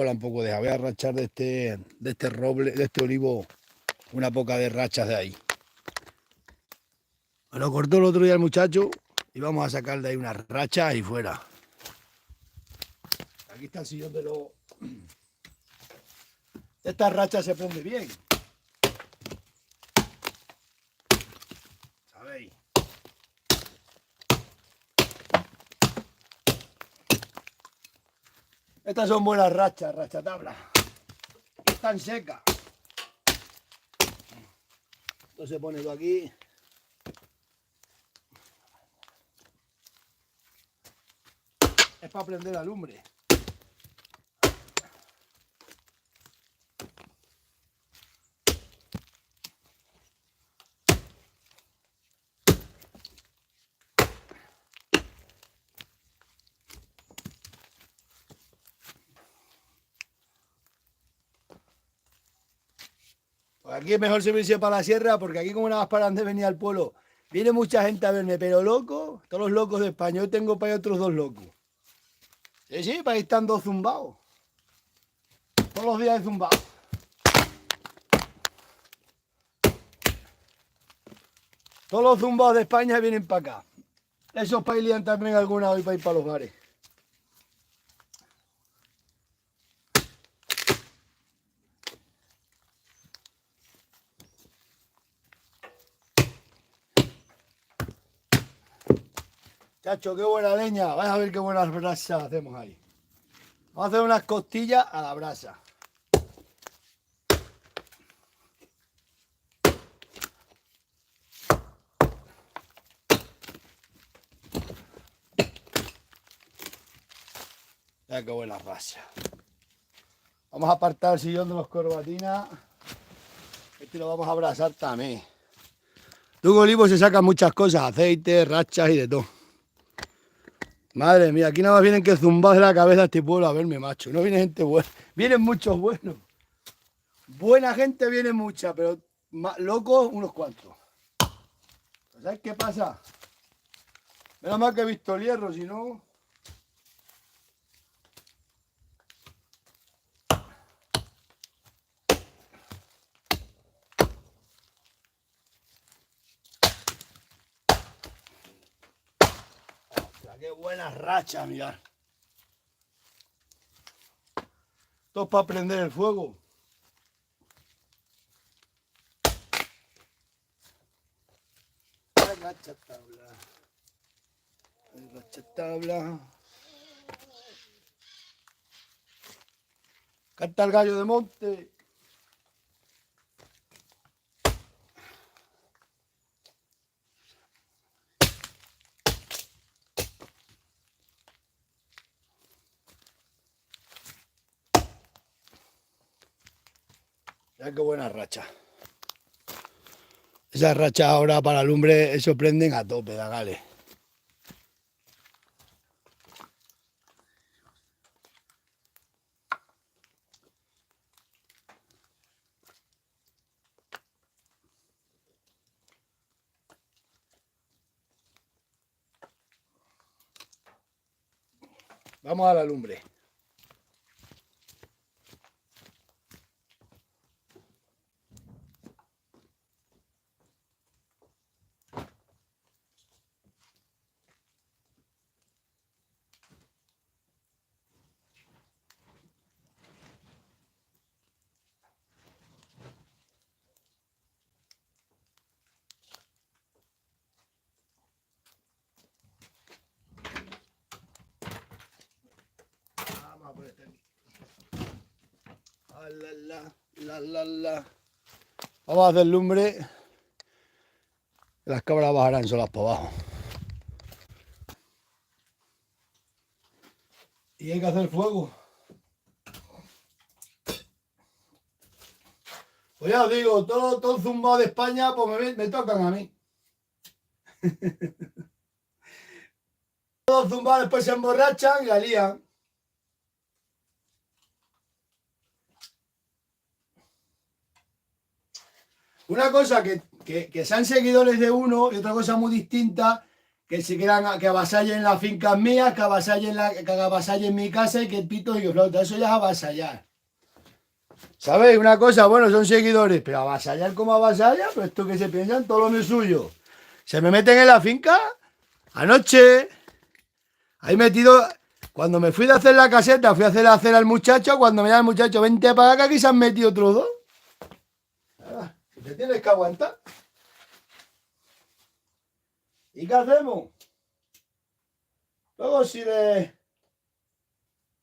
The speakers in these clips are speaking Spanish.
Hola un poco de voy a rachar de este roble, de este olivo, una poca de rachas de ahí. Me lo cortó el otro día el muchacho y vamos a sacar de ahí unas rachas y fuera. Aquí está el sillón de los... Estas rachas se prende bien. ¿Sabéis? Estas son buenas rachas, rachatablas. Están secas. Entonces se pone todo aquí. Es para prender la lumbre. Pues aquí es mejor servirse para la sierra, porque aquí como nada más paran de venir al pueblo, viene mucha gente a verme, pero loco, todos los locos de España. Yo tengo para ahí otros dos locos. Sí, para ahí están dos zumbados. Todos los días de zumbado. Todos los zumbados de España vienen para acá. Esos pailían también alguna hoy para ir para los bares. Chacho, qué buena leña. Vais a ver qué buenas brasas hacemos ahí. Vamos a hacer unas costillas a la brasa. Ya qué buena brasa. Vamos a apartar el sillón de los corbatinas. Este lo vamos a abrasar también. De un olivo se sacan muchas cosas, aceite, rachas y de todo. Madre mía, aquí nada más vienen que zumbar de la cabeza a este pueblo a verme, macho. No viene gente buena. Vienen muchos buenos. Buena gente viene mucha, pero locos unos cuantos. ¿Sabes qué pasa? Menos mal que he visto el hierro, si no... Qué buena racha, mirad. Esto es para prender el fuego. Rachatabla. Rachatabla. Canta el gallo de monte. Ya qué buena racha. Esas rachas ahora para lumbre, eso prenden a tope, dagale. Vamos a la lumbre. Vamos a poner este aquí. Vamos a hacer lumbre. Las cabras bajarán solas para abajo. Y hay que hacer fuego. Pues ya os digo, todo zumbado de España, pues me tocan a mí. Todos zumbados después se emborrachan y la lían. Una cosa que sean seguidores de uno y otra cosa muy distinta, que si quieran que avasallen las fincas mías, que avasallen mi casa y que pito y que flauta. Eso ya es avasallar. ¿Sabéis una cosa? Bueno, son seguidores, pero avasallar como avasalla, pues esto que se piensan, todo lo mío es suyo. Se me meten en la finca anoche. Ahí metido. Cuando me fui de hacer la caseta, fui a hacer la cena al muchacho. Cuando me llama el muchacho, vente para acá, aquí se han metido otros dos. Te tienes que aguantar. ¿Y qué hacemos? Luego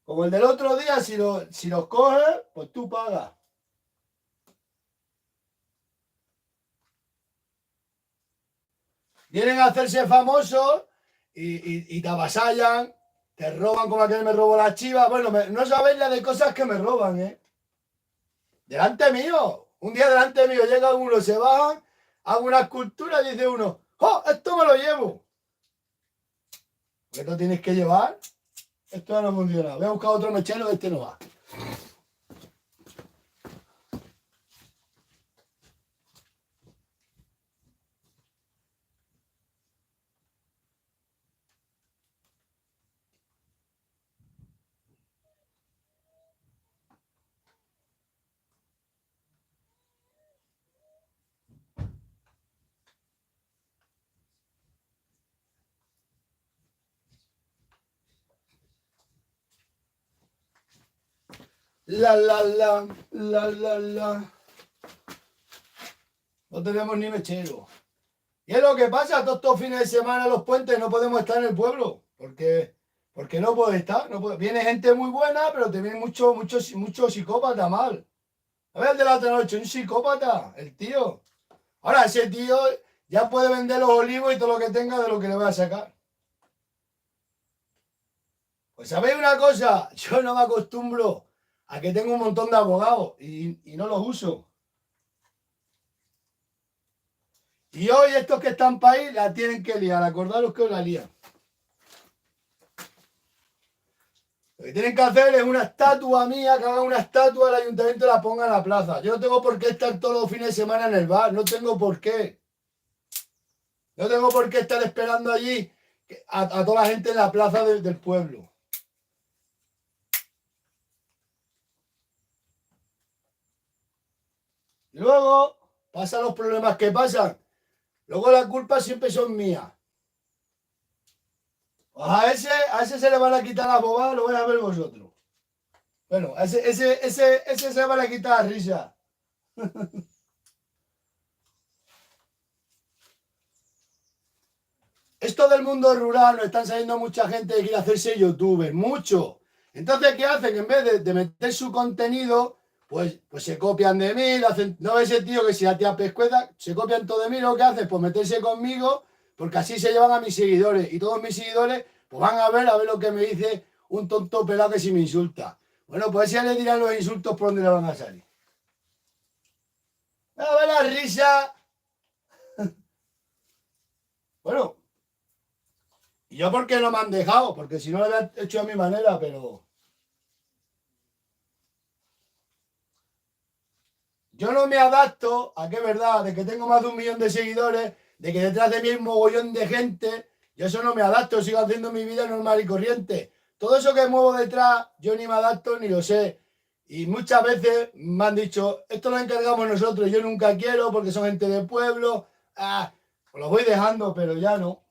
como el del otro día, si los coges, pues tú pagas. Vienen a hacerse famosos y te avasallan, te roban como aquel me robó la chiva. Bueno, no sabéis la de cosas que me roban, ¿eh? Delante mío. Un día delante mío llega uno, se bajan, hago una escultura y dice uno, ¡oh, esto me lo llevo! ¿Qué te tienes que llevar? Esto ya no funciona. Voy a buscar otro mechero, este no va. La. No tenemos ni mechero. Y es lo que pasa, todos estos fines de semana, los puentes, no podemos estar en el pueblo. Porque no puede estar. No puede. Viene gente muy buena, pero te viene mucho psicópata mal. A ver el de la otra noche, un psicópata, el tío. Ahora, ese tío ya puede vender los olivos y todo lo que tenga de lo que le voy a sacar. Pues sabéis una cosa, yo no me acostumbro a que tengo un montón de abogados y no los uso. Y hoy estos que están para ahí la tienen que liar, acordaros que os la lían. Lo que tienen que hacer es una estatua mía, que hagan una estatua del ayuntamiento y la pongan en la plaza. Yo no tengo por qué estar todos los fines de semana en el bar, no tengo por qué. No tengo por qué estar esperando allí a toda la gente en la plaza del pueblo. Y luego pasan los problemas que pasan. Luego la culpa siempre son mías. Pues a ese se le van a quitar las bobadas, lo vais a ver vosotros. Bueno, a ese se le van a quitar la risa. Esto del mundo rural, nos están saliendo mucha gente que quiere hacerse youtuber, mucho. Entonces, ¿qué hacen? En vez de meter su contenido, pues se copian de mí, lo hacen, no ese tío que si la tía pescueza, se copian todo de mí, lo que hacen, pues meterse conmigo, porque así se llevan a mis seguidores. Y todos mis seguidores, pues van a ver lo que me dice un tonto pelado que si me insulta. Bueno, pues ya le dirán los insultos por dónde le van a salir. A ver la risa. Bueno. ¿Y yo por qué no me han dejado? Porque si no lo había hecho a mi manera, pero... Yo no me adapto a que es verdad, de que tengo más de 1 millón de seguidores, de que detrás de mí hay un mogollón de gente. Yo eso no me adapto, sigo haciendo mi vida normal y corriente. Todo eso que muevo detrás, yo ni me adapto ni lo sé. Y muchas veces me han dicho, esto lo encargamos nosotros, yo nunca quiero porque son gente de pueblo. Pues lo voy dejando, pero ya no.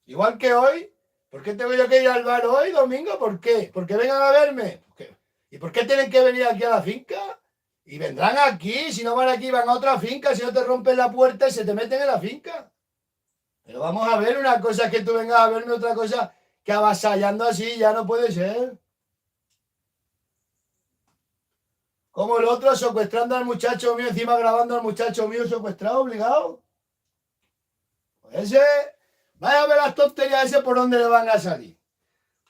Igual que hoy, ¿por qué tengo yo que ir al bar hoy, domingo? ¿Por qué? ¿Porque vengan a verme? ¿Y por qué tienen que venir aquí a la finca? Y vendrán aquí, si no van aquí, van a otra finca, si no te rompen la puerta y se te meten en la finca. Pero vamos a ver, una cosa es que tú vengas a verme, otra cosa que avasallando así ya no puede ser. Como el otro secuestrando al muchacho mío, encima grabando al muchacho mío secuestrado, obligado. Pues ese, vaya a ver las tonterías ese por dónde le van a salir.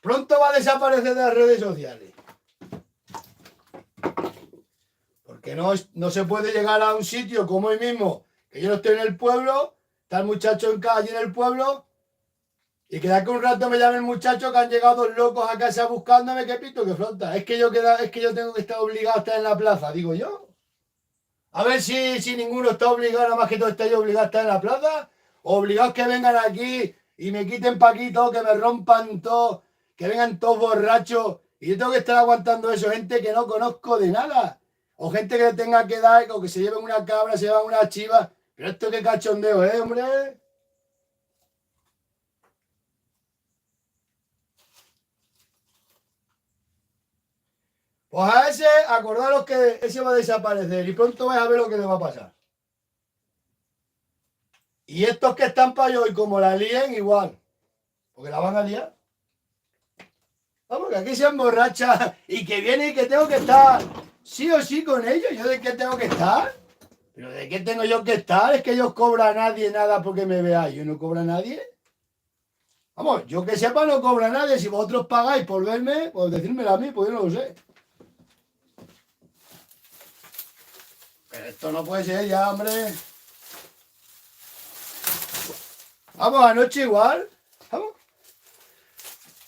Pronto va a desaparecer de las redes sociales. Porque no se puede llegar a un sitio como hoy mismo, que yo no estoy en el pueblo, está el muchacho allí en el pueblo, y que de aquí a un rato me llame el muchacho que han llegado 2 locos a casa buscándome, que pito, que flota. Es que yo tengo que estar obligado a estar en la plaza, digo yo. A ver si ninguno está obligado, nada más que todo estáis obligados a estar en la plaza. obligados que vengan aquí y me quiten pa' aquí todo, que me rompan todo, que vengan todos borrachos. Y yo tengo que estar aguantando eso, gente que no conozco de nada. O gente que le tenga que dar, o que se lleven una cabra, se llevan una chiva. Pero esto qué cachondeo, hombre. Pues a ese, acordaros que ese va a desaparecer y pronto vais a ver lo que le va a pasar. Y estos que están para hoy, como la líen, igual. Porque la van a liar. Vamos, que aquí se emborracha y que viene y que tengo que estar sí o sí con ellos. ¿Yo de qué tengo que estar? ¿Pero de qué tengo yo que estar? Es que ellos cobran a nadie nada porque me veáis. ¿Yo no cobro a nadie? Vamos, yo que sepa no cobra a nadie. Si vosotros pagáis por verme, pues decírmelo a mí, pues yo no lo sé. Pero esto no puede ser ya, hombre. Vamos, anoche igual. Vamos.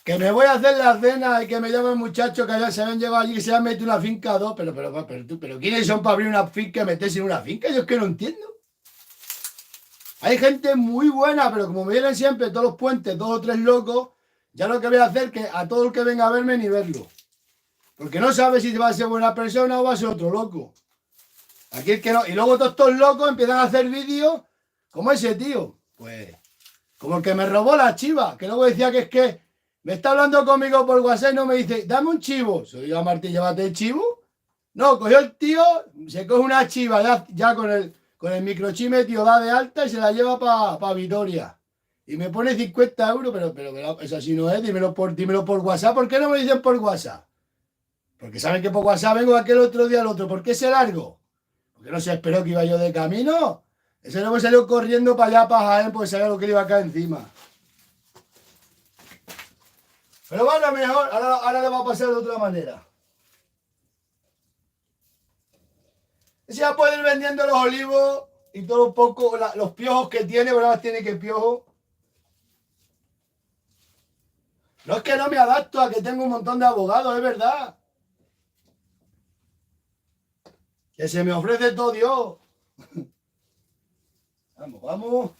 Que me voy a hacer la cena y que me llame el muchacho que allá se han llevado allí, que se han metido una finca a dos. Pero ¿quiénes son para abrir una finca y meterse en una finca? Yo es que no entiendo. Hay gente muy buena, pero como me vienen siempre todos los puentes, 2 o 3 locos, ya lo que voy a hacer es que a todo el que venga a verme ni verlo. Porque no sabe si va a ser buena persona o va a ser otro loco. Aquí es que no. Y luego todos estos locos empiezan a hacer vídeos como ese tío. Pues, como el que me robó la chiva, que luego decía que es que me está hablando conmigo por WhatsApp y no me dice, dame un chivo. Soy yo, Martín, llévate el chivo. No, cogió el tío, se coge una chiva ya con el microchip metido, da de alta y se la lleva para Vitoria. Y me pone 50 euros, pero eso así no es, dímelo por WhatsApp. ¿Por qué no me dicen por WhatsApp? Porque saben que por WhatsApp vengo aquel otro día al otro. ¿Por qué se largo? Porque no se esperó que iba yo de camino. Ese no me salió corriendo para allá, para Jaén, porque sabía lo que le iba acá encima. Pero bueno, mejor, ahora le va a pasar de otra manera. Ese ya puede ir vendiendo los olivos y todo un poco, los piojos que tiene, pero más tiene que piojo. No es que no me adapto a que tengo un montón de abogados, es verdad. Que se me ofrece todo Dios. Vamos, vamos.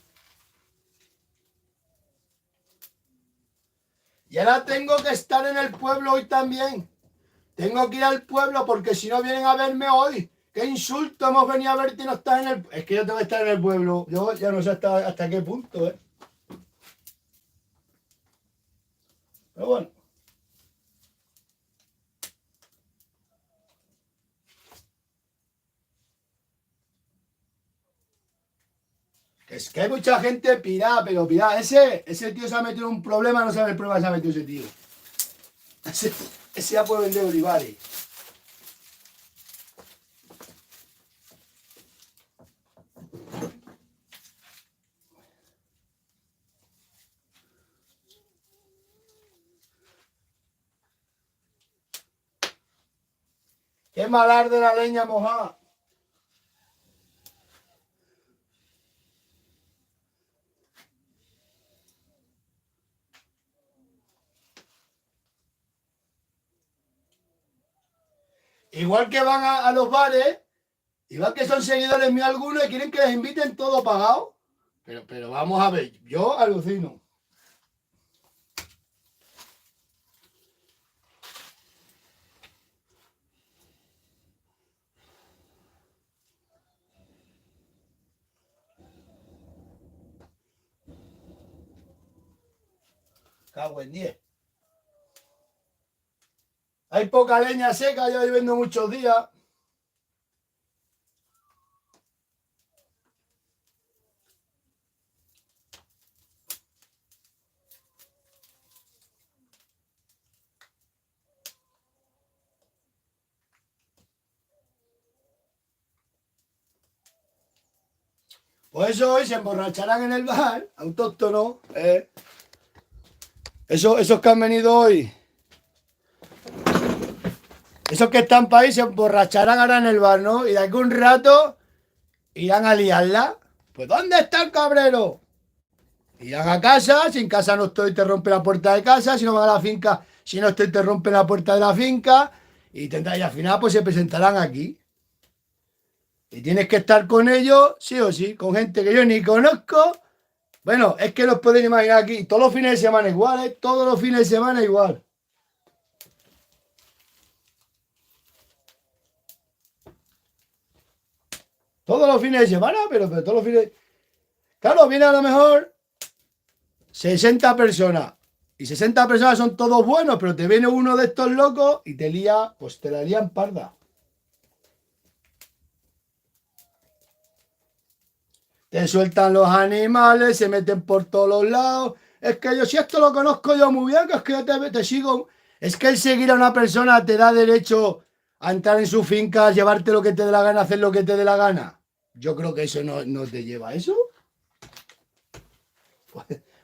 Y ahora tengo que estar en el pueblo hoy también. Tengo que ir al pueblo porque si no vienen a verme hoy. ¡Qué insulto! Hemos venido a verte y no estás en el... Es que yo tengo que estar en el pueblo. Yo ya no sé hasta qué punto, ¿eh? Pero bueno. Es que hay mucha gente pirada, pero pirada. Ese tío se ha metido en un problema, no sabe el problema que se ha metido ese tío. Ese ya puede vender olivares. ¡Qué malar de la leña mojada! Igual que van a los bares, igual que son seguidores míos algunos y quieren que les inviten todo pagado. Pero vamos a ver, yo alucino. Cago en 10. Hay poca leña seca, yo viviendo muchos días. Pues eso hoy se emborracharán en el bar, autóctono. Esos que han venido hoy, esos que están para ahí se emborracharán ahora en el bar, ¿no? Y de aquí un rato irán a liarla. Pues ¿dónde está el cabrero? Irán a casa, si en casa no estoy te rompe la puerta de casa, si no van a la finca, si no estoy te rompe la puerta de la finca y al final pues se presentarán aquí. Y tienes que estar con ellos, sí o sí, con gente que yo ni conozco Bueno, es que los pueden imaginar aquí. Todos los fines de semana igual, ¿eh? Todos los fines de semana igual. Todos los fines de semana, pero todos los fines... Claro, viene a lo mejor 60 personas. Y 60 personas son todos buenos, pero te viene uno de estos locos y te lía, pues te la lían parda. Te sueltan los animales, se meten por todos los lados. Es que yo, si esto lo conozco yo muy bien, que es que yo te sigo. Es que el seguir a una persona te da derecho a entrar en su finca, llevarte lo que te dé la gana, hacer lo que te dé la gana. Yo creo que eso no te lleva a eso.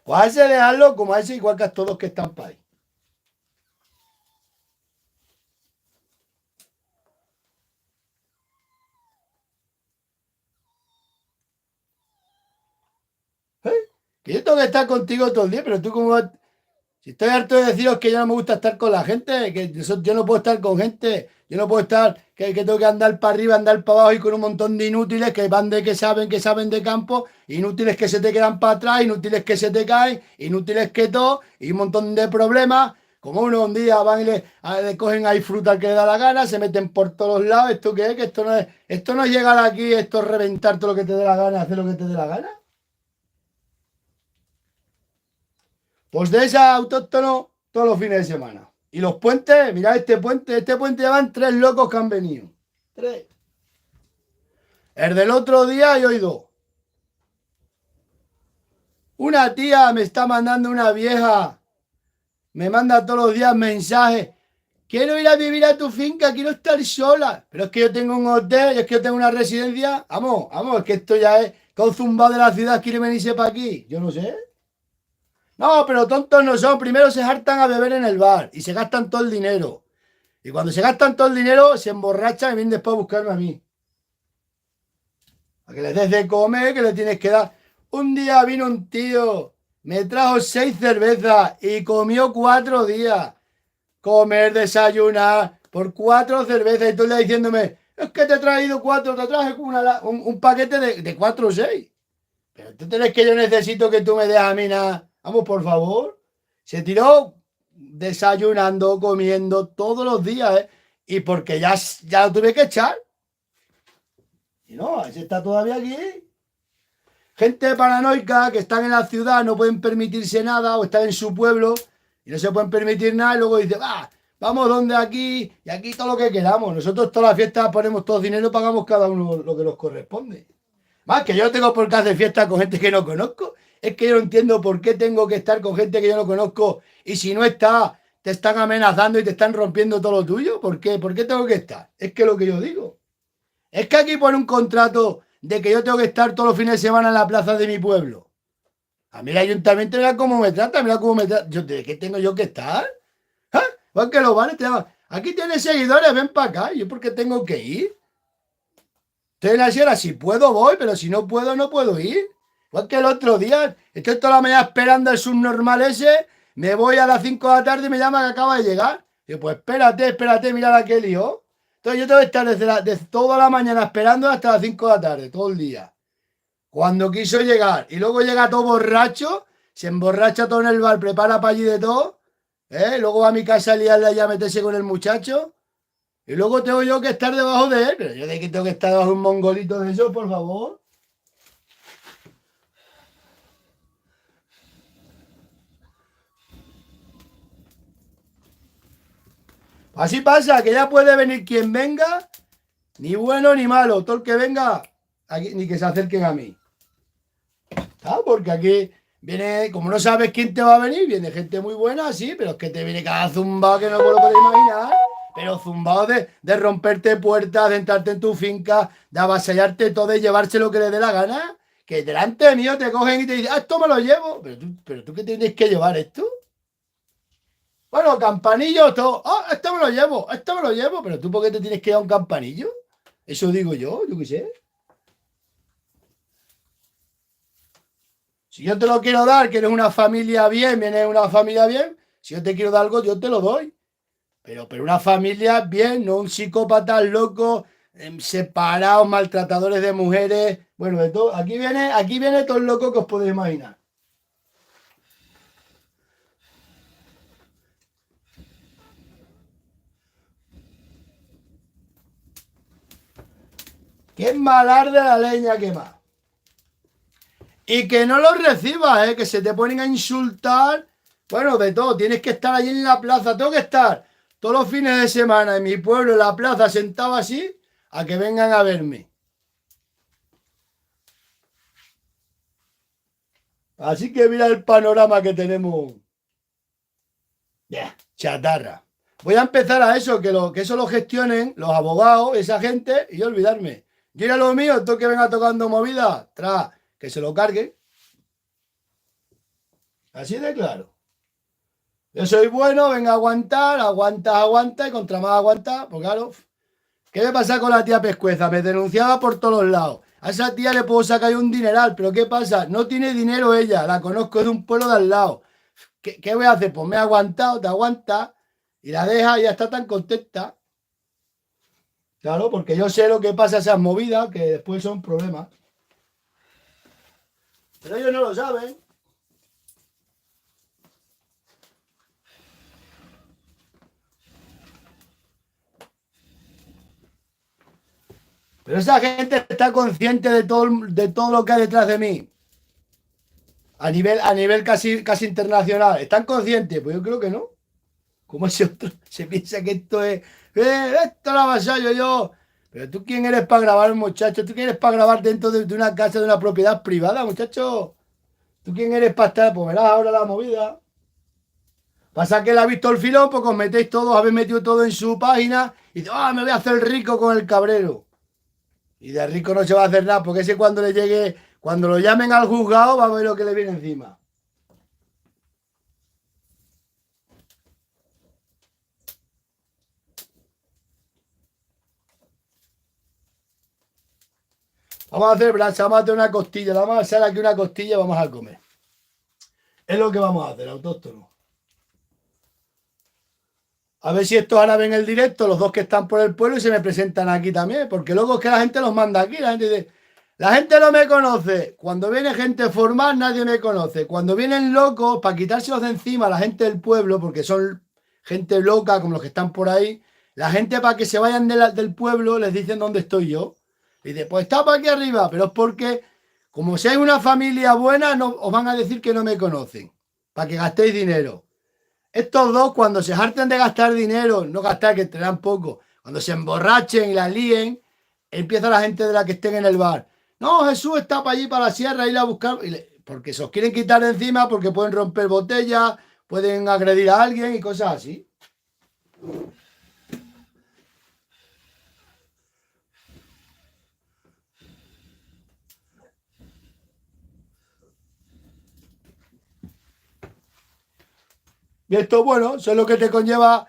Pues a ese dejarlo como a ese, igual que a todos que están para ahí. ¿Eh? Que yo tengo que estar contigo todo el día, pero tú como vas... Si estoy harto de deciros que ya no me gusta estar con la gente, que yo no puedo estar con gente, yo no puedo estar, que tengo que andar para arriba, andar para abajo y con un montón de inútiles que van de que saben de campo, inútiles que se te quedan para atrás, inútiles que se te caen, inútiles que todo, y un montón de problemas. Como uno un día van y le cogen ahí fruta al que le da la gana, se meten por todos los lados. ¿Esto qué es? Que esto no es llegar aquí, esto es reventar todo lo que te dé la gana, hacer lo que te dé la gana. Pues de esa autóctono todos los fines de semana. Y los puentes, mirad este puente llevan 3 locos que han venido. 3. El del otro día y hoy 2. Una tía me está mandando una vieja, me manda todos los días mensajes. Quiero ir a vivir a tu finca, quiero estar sola. Pero es que yo tengo un hotel, es que yo tengo una residencia. Vamos, es que esto ya es con zumbado de la ciudad, quiere venirse para aquí. Yo no sé. No, pero tontos no son. Primero se hartan a beber en el bar y se gastan todo el dinero. Y cuando se gastan todo el dinero, se emborrachan y vienen después a buscarme a mí. A que les des de comer, que le tienes que dar. Un día vino un tío, me trajo 6 cervezas y comió 4 días. Comer, desayunar, por 4 cervezas. Y tú le diciéndome, es que te he traído 4, te traje un paquete de 4 o 6. Pero tú crees que yo necesito que tú me des a mí nada. Vamos, por favor. Se tiró desayunando, comiendo todos los días, ¿eh? Y porque ya lo tuve que echar. Y no, ese está todavía aquí. Gente paranoica que están en la ciudad, no pueden permitirse nada, o están en su pueblo y no se pueden permitir nada, y luego dicen, vamos donde aquí, y aquí todo lo que queramos. Nosotros todas las fiestas ponemos todo dinero, pagamos cada uno lo que nos corresponde. Más que yo no tengo por qué hacer fiestas con gente que no conozco. Es que yo no entiendo por qué tengo que estar con gente que yo no conozco y si no está, te están amenazando y te están rompiendo todo lo tuyo. ¿Por qué? ¿Por qué tengo que estar? Es que lo que yo digo. Es que aquí pone un contrato de que yo tengo que estar todos los fines de semana en la plaza de mi pueblo. A mí el ayuntamiento mira cómo me trata, mira cómo me trata. ¿De qué tengo yo que estar? ¿Ah? Igual que los bares te llaman. Aquí tienes seguidores, ven para acá. ¿Yo por qué tengo que ir? Estoy en la sierra, si puedo voy, pero si no puedo, no puedo ir. Igual que el otro día, estoy toda la mañana esperando el subnormal ese, me voy a las 5 de la tarde y me llama que acaba de llegar. Digo, pues espérate, mira la que lío. Entonces yo tengo que estar desde toda la mañana esperando hasta las 5 de la tarde, todo el día. Cuando quiso llegar, y luego llega todo borracho, se emborracha todo en el bar, prepara para allí de todo, luego va a mi casa a liarla y a meterse con el muchacho. Y luego tengo yo que estar debajo de él. Pero yo de que tengo que estar debajo de un mongolito de eso, por favor. Así pasa, que ya puede venir quien venga, ni bueno ni malo. Todo el que venga, aquí, ni que se acerquen a mí. Porque aquí viene, como no sabes quién te va a venir, viene gente muy buena, sí, pero es que te viene cada zumbado que no me lo puedes imaginar. Pero zumbado de romperte puertas, de entrarte en tu finca, de avasallarte todo, de llevarse lo que le dé la gana. Que delante mío te cogen y te dicen, esto me lo llevo. Pero tú ¿qué tienes que llevar esto? Bueno, campanillo, todo. Esto me lo llevo. Pero tú ¿por qué te tienes que llevar un campanillo? Eso digo yo qué sé. Si yo te lo quiero dar, que eres una familia bien, vienes una familia bien, si yo te quiero dar algo, yo te lo doy. Pero una familia bien, no un psicópata loco, separados, maltratadores de mujeres. Bueno, de todo. Aquí viene todo el loco que os podéis imaginar. Que es malar de la leña que más. Y que no los recibas, que se te ponen a insultar. Bueno, de todo, tienes que estar allí en la plaza. Tengo que estar todos los fines de semana en mi pueblo, en la plaza, sentado así, a que vengan a verme. Así que mira el panorama que tenemos. Chatarra. Voy a empezar a eso, que eso lo gestionen los abogados, esa gente, y olvidarme. Yo era lo mío, todo que venga tocando movida, que se lo carguen. Así de claro. Yo soy bueno, venga a aguantar, aguanta, y contra más aguanta, pues claro. ¿Qué me pasa con la tía Pescueza? Me denunciaba por todos los lados. A esa tía le puedo sacar un dineral, pero ¿qué pasa? No tiene dinero ella, la conozco de un pueblo de al lado. ¿Qué voy a hacer? Pues me he aguantado, te aguanta, y la deja y ya está tan contenta. Claro, porque yo sé lo que pasa a esas movidas, que después son problemas. Pero ellos no lo saben. Pero esa gente está consciente de todo lo que hay detrás de mí. A nivel casi internacional. ¿Están conscientes? Pues yo creo que no. Como ese otro se piensa que esto lo avasallo yo. Pero tú quién eres para grabar, muchacho. Tú quién eres para grabar dentro de una casa, de una propiedad privada, muchacho. Tú quién eres para estar, pues verás ahora la movida. Pasa que él ha visto el filón, pues os metéis todos, habéis metido todo en su página y dice, me voy a hacer rico con el cabrero. Y de rico no se va a hacer nada, porque ese cuando le llegue, cuando lo llamen al juzgado, va a ver lo que le viene encima. Vamos a hacer brasa, vamos a hacer una costilla, vamos a hacer aquí una costilla y vamos a comer. Es lo que vamos a hacer, autóctono. A ver si estos ahora ven el directo, los dos que están por el pueblo y se me presentan aquí también, porque luego es que la gente los manda aquí, la gente dice, la gente no me conoce, cuando viene gente formal nadie me conoce, cuando vienen locos, para quitárselos de encima a la gente del pueblo, porque son gente loca como los que están por ahí, la gente para que se vayan del pueblo les dicen dónde estoy yo. Y dice, pues está para aquí arriba, pero es porque, como si hay una familia buena, no, os van a decir que no me conocen, para que gastéis dinero. Estos dos, cuando se harten de gastar dinero, no gastar, que tendrán poco, cuando se emborrachen y la líen, empieza la gente de la que estén en el bar. No, Jesús está para allí, para la sierra, ir a buscar, porque se os quieren quitar de encima, porque pueden romper botellas, pueden agredir a alguien y cosas así. Y esto, bueno, eso es lo que te conlleva.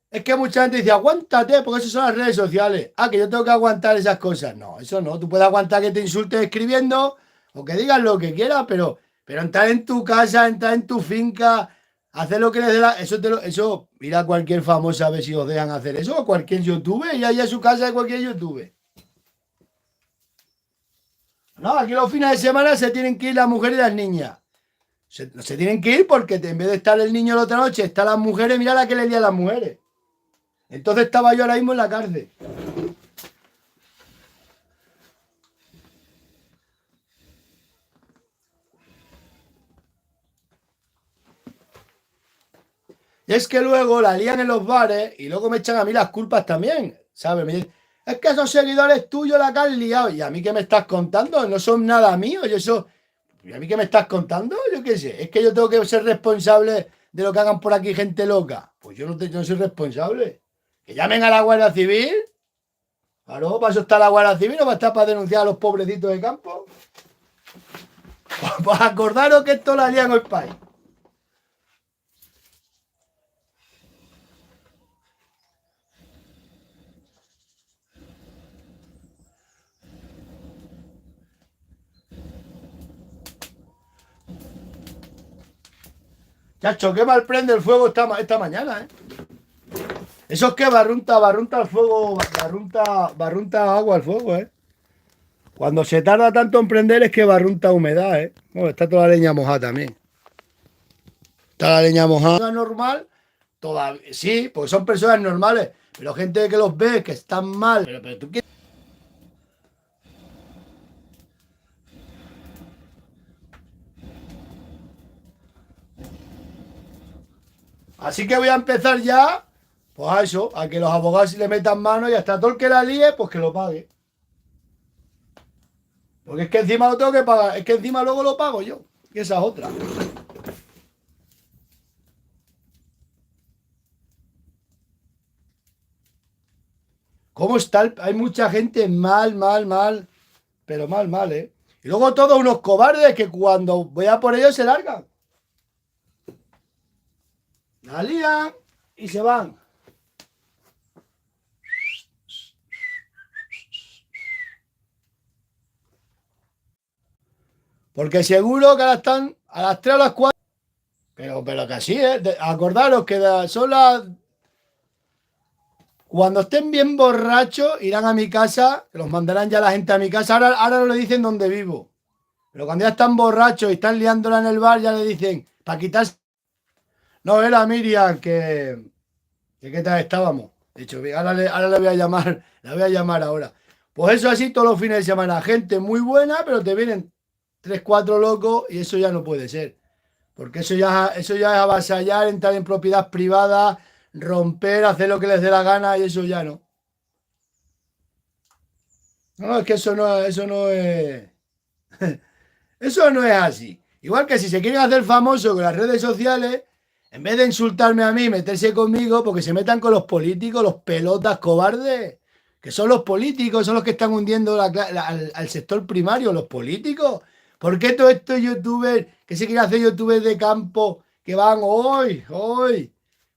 Es que mucha gente dice, aguántate, porque eso son las redes sociales. Que yo tengo que aguantar esas cosas. No, eso no. Tú puedes aguantar que te insultes escribiendo o que digas lo que quieras, pero entrar en tu casa, entrar en tu finca, hacer lo que les dé la... Eso, mira a cualquier famoso a ver si os dejan hacer eso, o cualquier youtuber, y ahí a su casa de cualquier youtuber. No, aquí los fines de semana se tienen que ir las mujeres y las niñas. Se tienen que ir porque en vez de estar el niño la otra noche, están las mujeres, mira la que le di a las mujeres. Entonces estaba yo ahora mismo en la cárcel. Y es que luego la lían en los bares y luego me echan a mí las culpas también, ¿sabes? Me dicen, es que esos seguidores tuyos la que han liado. ¿Y a mí qué me estás contando? No son nada mío. ¿Y a mí qué me estás contando? Yo qué sé. Es que yo tengo que ser responsable de lo que hagan por aquí gente loca. Pues yo no soy responsable. Que llamen a la Guardia Civil. Claro, para eso está la Guardia Civil, no va a estar para denunciar a los pobrecitos de campo. Pues acordaros que esto la lían hoy país. Chacho, qué mal prende el fuego esta mañana, ¿eh? Eso es que barrunta el fuego, barrunta agua al fuego, ¿eh? Cuando se tarda tanto en prender es que barrunta humedad, ¿eh? Bueno, está toda la leña mojada también. Está la leña mojada. Normal, todavía, sí, porque son personas normales, pero gente que los ve que están mal. Pero tú quieres. Así que voy a empezar ya, pues a eso, a que los abogados le metan mano y hasta todo el que la líe, pues que lo pague. Porque es que encima lo tengo que pagar, es que encima luego lo pago yo, que esa es otra. ¿Cómo está? Hay mucha gente mal, mal, mal, pero mal, mal, ¿eh? Y luego todos unos cobardes que cuando voy a por ellos se largan. La lían y se van. Porque seguro que ahora están a las 3 o las 4. Pero que así, ¿eh? Acordaros que son las... Cuando estén bien borrachos, irán a mi casa, que los mandarán ya la gente a mi casa. Ahora no le dicen dónde vivo. Pero cuando ya están borrachos y están liándola en el bar, ya le dicen, para quitarse... No, era Miriam, que qué tal estábamos. De hecho, ahora le voy a llamar, la voy a llamar ahora. Pues eso así todos los fines de semana. Gente muy buena, pero te vienen 3, 4 locos y eso ya no puede ser. Porque eso ya es avasallar, entrar en propiedad privada, romper, hacer lo que les dé la gana y eso ya no. No, es que eso no es. Eso no es así. Igual que si se quieren hacer famosos con las redes sociales, en vez de insultarme a mí y meterse conmigo, porque se metan con los políticos, los pelotas cobardes, que son los políticos, son los que están hundiendo al sector primario, los políticos. ¿Por qué todos estos youtubers que se quieren hacer youtubers de campo que van hoy?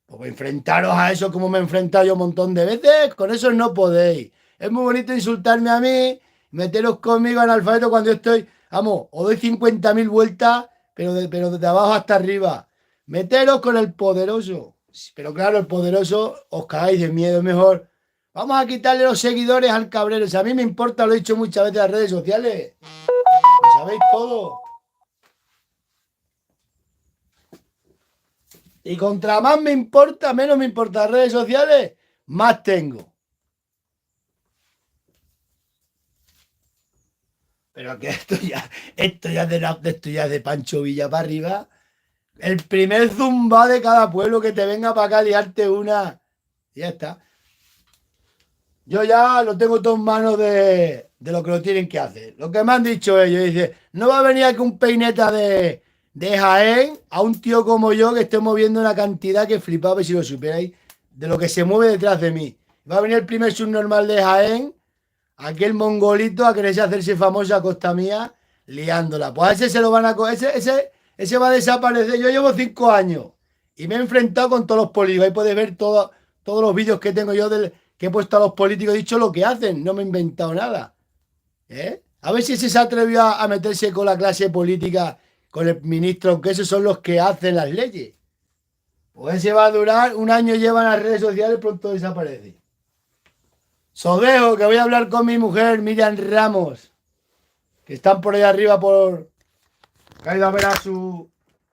Pues enfrentaros a eso como me he enfrentado yo un montón de veces, con eso no podéis. Es muy bonito insultarme a mí, meteros conmigo analfabeto cuando yo estoy, vamos, os doy 50.000 vueltas, pero de abajo hasta arriba. Meteros con el poderoso. Pero claro, el poderoso os cagáis de miedo, es mejor. Vamos a quitarle los seguidores al cabrero. Si a mí me importa, lo he dicho muchas veces en las redes sociales. Lo sabéis todo. Y contra más me importa, menos me importa las redes sociales, más tengo. Pero que esto ya es de Pancho Villa para arriba. El primer zumba de cada pueblo que te venga para acá a liarte una. Ya está. Yo ya lo tengo todo en manos de lo que lo tienen que hacer. Lo que me han dicho ellos, dice, no va a venir aquí un peineta de Jaén a un tío como yo que esté moviendo una cantidad que flipaba, si lo supierais, de lo que se mueve detrás de mí. Va a venir el primer subnormal de Jaén, aquel mongolito a quererse hacerse famoso a costa mía, liándola. Pues a ese se lo van a coger, ese va a desaparecer. Yo llevo 5 años y me he enfrentado con todos los políticos. Ahí podéis ver todos los vídeos que tengo yo que he puesto a los políticos, he dicho lo que hacen, no me he inventado nada. ¿Eh? A ver si ese se atrevió a meterse con la clase política, con el ministro, aunque esos son los que hacen las leyes. Pues ese va a durar, un año llevan las redes sociales, pronto desaparece. Sodejo, que voy a hablar con mi mujer, Miriam Ramos, que están por ahí arriba que ha ido a ver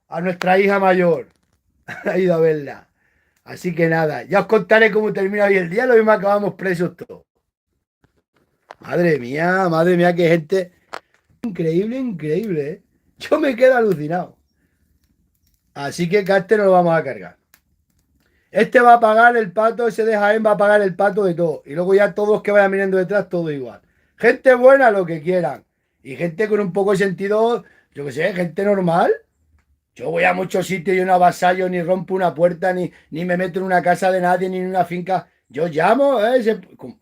a nuestra hija mayor. Ha ido a verla. Así que nada, ya os contaré cómo termina hoy el día, lo mismo acabamos presos todos. Madre mía, qué gente. Increíble, increíble, ¿eh? Yo me quedo alucinado. Así que este no lo vamos a cargar. Este va a pagar el pato, ese de Jaén va a pagar el pato de todo. Y luego ya todos los que vayan mirando detrás, todo igual. Gente buena, lo que quieran. Y gente con un poco de sentido, yo qué sé, gente normal. Yo voy a muchos sitios y no avasallo, ni rompo una puerta, ni me meto en una casa de nadie, ni en una finca. Yo llamo,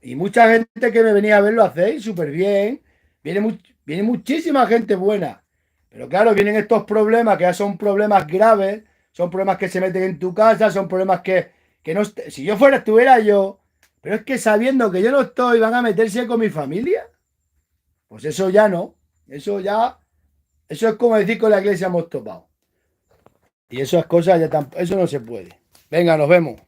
y mucha gente que me venía a ver lo hacéis súper bien. Viene muchísima gente buena. Pero claro, vienen estos problemas que ya son problemas graves, son problemas que se meten en tu casa, son problemas que no... Si yo fuera, estuviera yo, pero es que sabiendo que yo no estoy, van a meterse con mi familia. Pues eso ya no. Eso es como decir con la iglesia hemos topado. Y esas cosas eso no se puede. Venga, nos vemos.